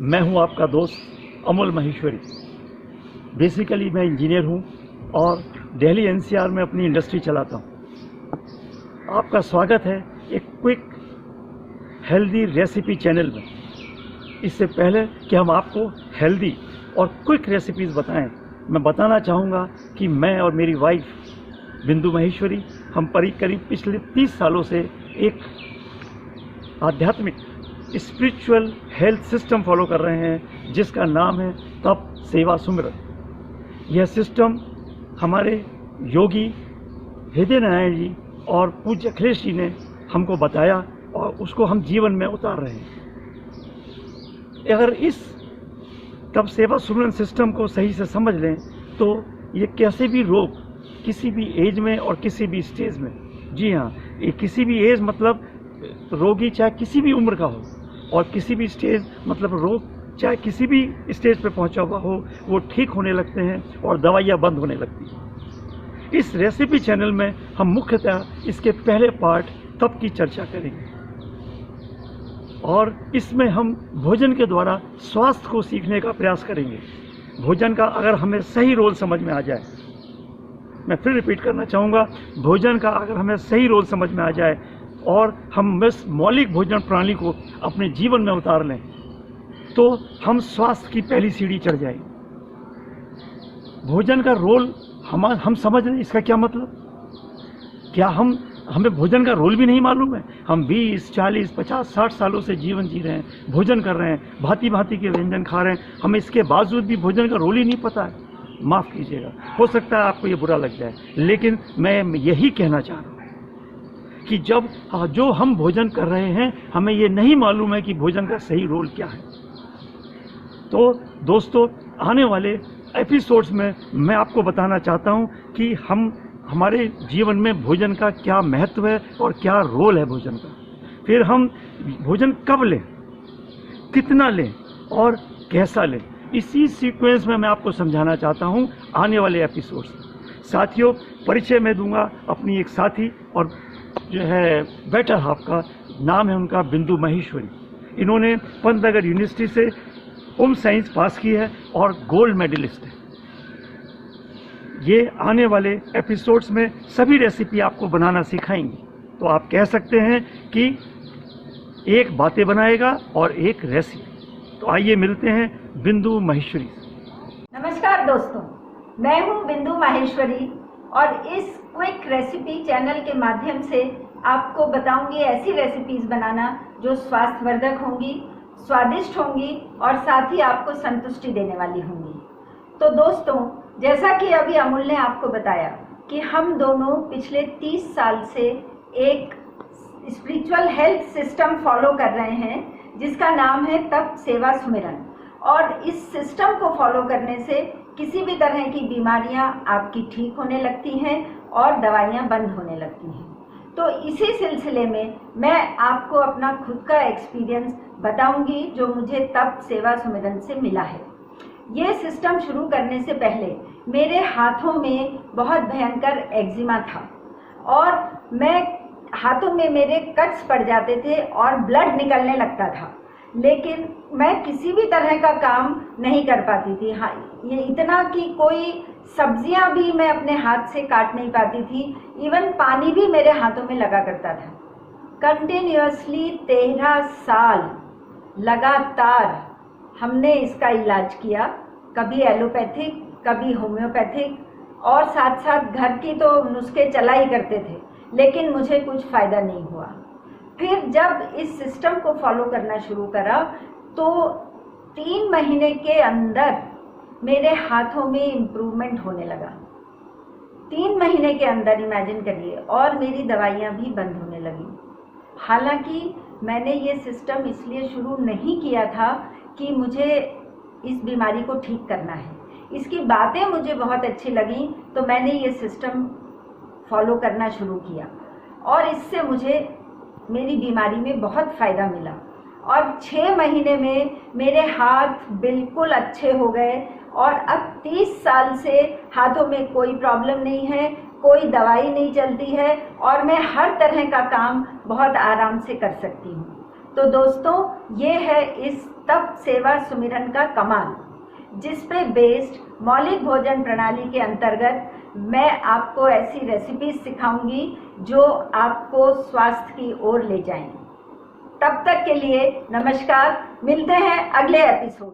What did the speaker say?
मैं हूं आपका दोस्त अमोल माहेश्वरी। बेसिकली मैं इंजीनियर हूं और दिल्ली एनसीआर में अपनी इंडस्ट्री चलाता हूं। आपका स्वागत है एक क्विक हेल्दी रेसिपी चैनल में। इससे पहले कि हम आपको हेल्दी और क्विक रेसिपीज़ बताएं, मैं बताना चाहूँगा कि मैं और मेरी वाइफ बिंदु माहेश्वरी हम करीब पिछले 30 सालों से एक आध्यात्मिक स्पिरिचुअल हेल्थ सिस्टम फॉलो कर रहे हैं जिसका नाम है तप सेवा सुमिरन। यह सिस्टम हमारे योगी हृदय नारायण जी और पूज्य अखिलेश जी ने हमको बताया और उसको हम जीवन में उतार रहे हैं। अगर इस तप सेवा सुमिरन सिस्टम को सही से समझ लें तो ये कैसे भी रोग किसी भी एज में और किसी भी स्टेज में, जी हाँ, ये किसी भी एज मतलब रोगी चाहे किसी भी उम्र का हो और किसी भी स्टेज मतलब रोग चाहे किसी भी स्टेज पे पहुंचा हुआ हो, वो ठीक होने लगते हैं और दवाइयाँ बंद होने लगती हैं। इस रेसिपी चैनल में हम मुख्यतः इसके पहले पार्ट तप की चर्चा करेंगे और इसमें हम भोजन के द्वारा स्वास्थ्य को सीखने का प्रयास करेंगे। भोजन का अगर हमें सही रोल समझ में आ जाए, मैं फिर रिपीट करना चाहूँगा, भोजन का अगर हमें सही रोल समझ में आ जाए और हम इस मौलिक भोजन प्रणाली को अपने जीवन में उतार लें तो हम स्वास्थ्य की पहली सीढ़ी चढ़ जाएंगे। भोजन का रोल हम समझ रहे हैं, इसका क्या मतलब? क्या हमें भोजन का रोल भी नहीं मालूम है? हम 20, 40, 50, 60 सालों से जीवन जी रहे हैं, भोजन कर रहे हैं, भांति भांति के व्यंजन खा रहे हैं, हमें इसके बावजूद भी भोजन का रोल ही नहीं पता है। माफ़ कीजिएगा, हो सकता है आपको ये बुरा लग जाए, लेकिन मैं यही कहना चाह रहा हूँ कि जो हम भोजन कर रहे हैं हमें ये नहीं मालूम है कि भोजन का सही रोल क्या है। तो दोस्तों, आने वाले एपिसोड्स में मैं आपको बताना चाहता हूँ कि हमारे जीवन में भोजन का क्या महत्व है और क्या रोल है भोजन का। फिर हम भोजन कब लें, कितना लें और कैसा लें, इसी सीक्वेंस में मैं आपको समझाना चाहता हूँ आने वाले एपिसोड्स। साथियों, परिचय मैं दूंगा अपनी एक साथी और जो है बेटर हाफ का, नाम है उनका बिंदु माहेश्वरी। इन्होंने पंतनगर यूनिवर्सिटी से होम साइंस पास की है और गोल्ड मेडलिस्ट है। ये आने वाले एपिसोड्स में सभी रेसिपी आपको बनाना सिखाएंगी। तो आप कह सकते हैं कि एक बातें बनाएगा और एक रेसिपी। तो आइए मिलते हैं बिंदु माहेश्वरी। नमस्कार दोस्तों, मैं हूं बिंदु माहेश्वरी और इस क्विक रेसिपी चैनल के माध्यम से आपको बताऊंगी ऐसी रेसिपीज बनाना जो स्वास्थ्यवर्धक होंगी, स्वादिष्ट होंगी और साथ ही आपको संतुष्टि देने वाली होंगी। तो दोस्तों, जैसा कि अभी अमूल ने आपको बताया कि हम दोनों पिछले 30 साल से एक स्पिरिचुअल हेल्थ सिस्टम फॉलो कर रहे हैं जिसका नाम है तप सेवा सुमिरन। और इस सिस्टम को फॉलो करने से किसी भी तरह की बीमारियां आपकी ठीक होने लगती हैं और दवाइयां बंद होने लगती हैं। तो इसी सिलसिले में मैं आपको अपना खुद का एक्सपीरियंस बताऊंगी जो मुझे तप सेवा सुमिरन से मिला है। ये सिस्टम शुरू करने से पहले मेरे हाथों में बहुत भयंकर एक्जिमा था और हाथों में मेरे कट्स पड़ जाते थे और ब्लड निकलने लगता था, लेकिन मैं किसी भी तरह का काम नहीं कर पाती थी। हाँ, ये इतना कि कोई सब्जियां भी मैं अपने हाथ से काट नहीं पाती थी, इवन पानी भी मेरे हाथों में लगा करता था। कंटिन्यूअसली 13 साल लगातार हमने इसका इलाज किया, कभी एलोपैथिक कभी होम्योपैथिक और साथ साथ घर की तो नुस्खे चला ही करते थे, लेकिन मुझे कुछ फ़ायदा नहीं हुआ। फिर जब इस सिस्टम को फॉलो करना शुरू करा तो 3 महीने के अंदर मेरे हाथों में इम्प्रूवमेंट होने लगा। 3 महीने के अंदर इमेजिन करिए, और मेरी दवाइयाँ भी बंद होने लगी। हालांकि मैंने ये सिस्टम इसलिए शुरू नहीं किया था कि मुझे इस बीमारी को ठीक करना है, इसकी बातें मुझे बहुत अच्छी लगी तो मैंने ये सिस्टम फॉलो करना शुरू किया और इससे मुझे मेरी बीमारी में बहुत फ़ायदा मिला। और 6 महीने में मेरे हाथ बिल्कुल अच्छे हो गए और अब 30 साल से हाथों में कोई प्रॉब्लम नहीं है, कोई दवाई नहीं चलती है और मैं हर तरह का काम बहुत आराम से कर सकती हूँ। तो दोस्तों, ये है इस तप सेवा सुमिरन का कमाल, जिस पे बेस्ड मौलिक भोजन प्रणाली के अंतर्गत मैं आपको ऐसी रेसिपीज सिखाऊंगी जो आपको स्वास्थ्य की ओर ले जाएं। तब तक के लिए नमस्कार, मिलते हैं अगले एपिसोड।